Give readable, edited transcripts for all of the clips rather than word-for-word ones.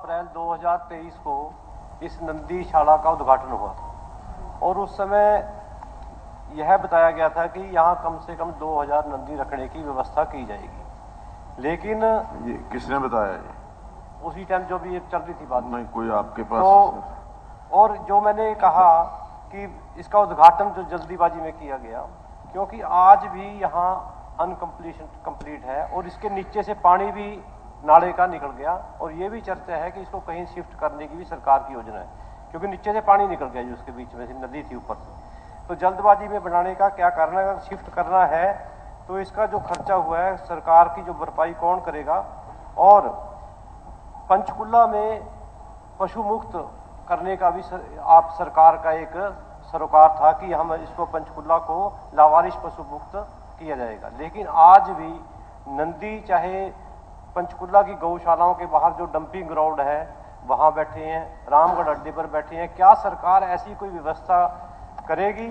अप्रैल 2023 को इस नंदी शाला का उद्घाटन हुआ था और उस समय यह बताया गया था कि यहाँ कम से कम 2000 नंदी रखने की व्यवस्था की जाएगी। लेकिन ये किसने बताया? ये उसी टाइम जो भी चल रही थी बात, नहीं कोई आपके पास तो और जो मैंने कहा कि इसका उद्घाटन जो जल्दीबाजी में किया गया, क्योंकि आज भी यहाँ कंप्लीट है और इसके नीचे से पानी भी नाले का निकल गया और ये भी चर्चा है कि इसको कहीं शिफ्ट करने की भी सरकार की योजना है, क्योंकि नीचे से पानी निकल गया जो उसके बीच में से नदी थी ऊपर से। तो जल्दबाजी में बनाने का क्या करना है? अगर शिफ्ट करना है तो इसका जो खर्चा हुआ है सरकार की जो भरपाई कौन करेगा? और पंचकुला में पशु मुक्त करने का भी आप सरकार का एक सरोकार था कि हम इसको पंचकुला को लावारिश पशु मुक्त किया जाएगा। लेकिन आज भी नंदी चाहे पंचकुला की गौशालाओं के बाहर जो डंपिंग ग्राउंड है वहां बैठे हैं, रामगढ़ अड्डे पर बैठे हैं। क्या सरकार ऐसी कोई व्यवस्था करेगी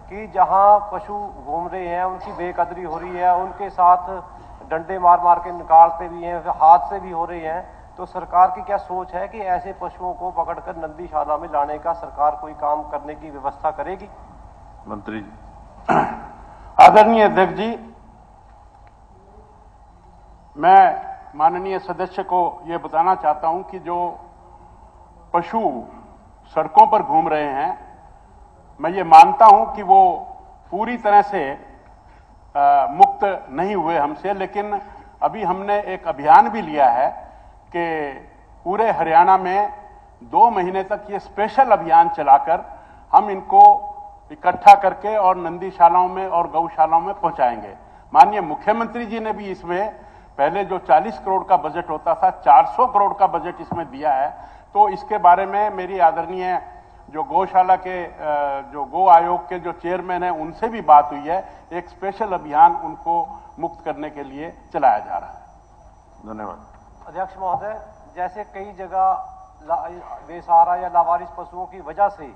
कि जहां पशु घूम रहे हैं, उनकी बेकदरी हो रही है, उनके साथ डंडे मार मार के निकालते भी हैं, हादसे भी हो रहे हैं? तो सरकार की क्या सोच है कि ऐसे पशुओं को पकड़कर नंदीशाला में लाने का सरकार कोई काम करने की व्यवस्था करेगी? मंत्री जी। आदरणीय अध्यक्ष जी, मैं माननीय सदस्य को यह बताना चाहता हूं कि जो पशु सड़कों पर घूम रहे हैं, मैं ये मानता हूं कि वो पूरी तरह से मुक्त नहीं हुए हमसे, लेकिन अभी हमने एक अभियान भी लिया है कि पूरे हरियाणा में 2 महीने तक ये स्पेशल अभियान चलाकर हम इनको इकट्ठा करके और नंदीशालाओं में और गौशालाओं में पहुंचाएंगे। माननीय मुख्यमंत्री जी ने भी इसमें पहले जो 40 करोड़ का बजट होता था, 400 करोड़ का बजट इसमें दिया है। तो इसके बारे में मेरी आदरणीय जो गौशाला के जो गो आयोग के जो चेयरमैन हैं उनसे भी बात हुई है। एक स्पेशल अभियान उनको मुक्त करने के लिए चलाया जा रहा है। धन्यवाद। अध्यक्ष महोदय, जैसे कई जगह बेसहारा या लावारिस पशुओं की वजह से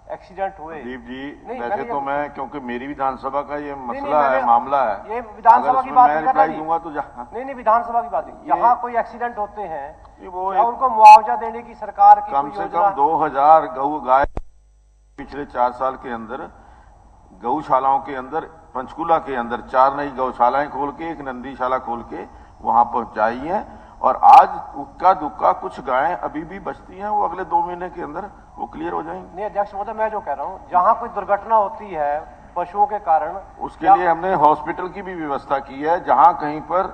एक्सीडेंट हुए। दीप जी, वैसे तो मैं क्योंकि मेरी विधानसभा का ये मसला नहीं, है, मामला है, ये विधानसभा की बात मैं रिप्लाई दूंगा तो नहीं विधानसभा की बात नहीं, जहाँ कोई एक्सीडेंट होते हैं वो उनको मुआवजा देने की सरकार की कम से कम 2000 गऊ गाय पिछले 4 साल के अंदर गौशालाओं के अंदर, पंचकुला के अंदर 4 नई गौशालाएं खोल के, एक नंदीशाला खोल के वहां पहुंचाई है। और आज उक्का दुक्का कुछ गायें अभी भी बचती हैं, वो अगले 2 महीने के अंदर वो क्लियर हो जाएंगी। नहीं अध्यक्ष महोदय, मैं जो कह रहा हूँ, जहाँ कोई दुर्घटना होती है पशुओं के कारण, उसके लिए हमने हॉस्पिटल की भी व्यवस्था की है। जहां कहीं पर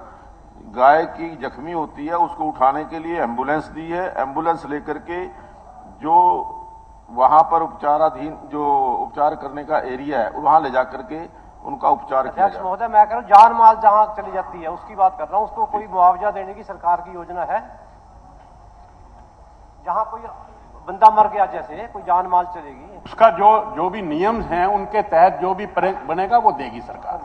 गाय की जख्मी होती है उसको उठाने के लिए एम्बुलेंस दी है। एम्बुलेंस लेकर के जो वहां पर उपचाराधीन जो उपचार करने का एरिया है वहां ले जाकर के उनका उपचार किया जाए। महोदय, मैं कह रहा हूँ जान माल जहां चली जाती है उसकी बात कर रहा हूँ, उसको कोई मुआवजा देने की सरकार की योजना है? जहां कोई बंदा मर गया, जैसे कोई जान माल चलेगी, उसका जो भी नियम हैं उनके तहत जो भी बनेगा वो देगी सरकार।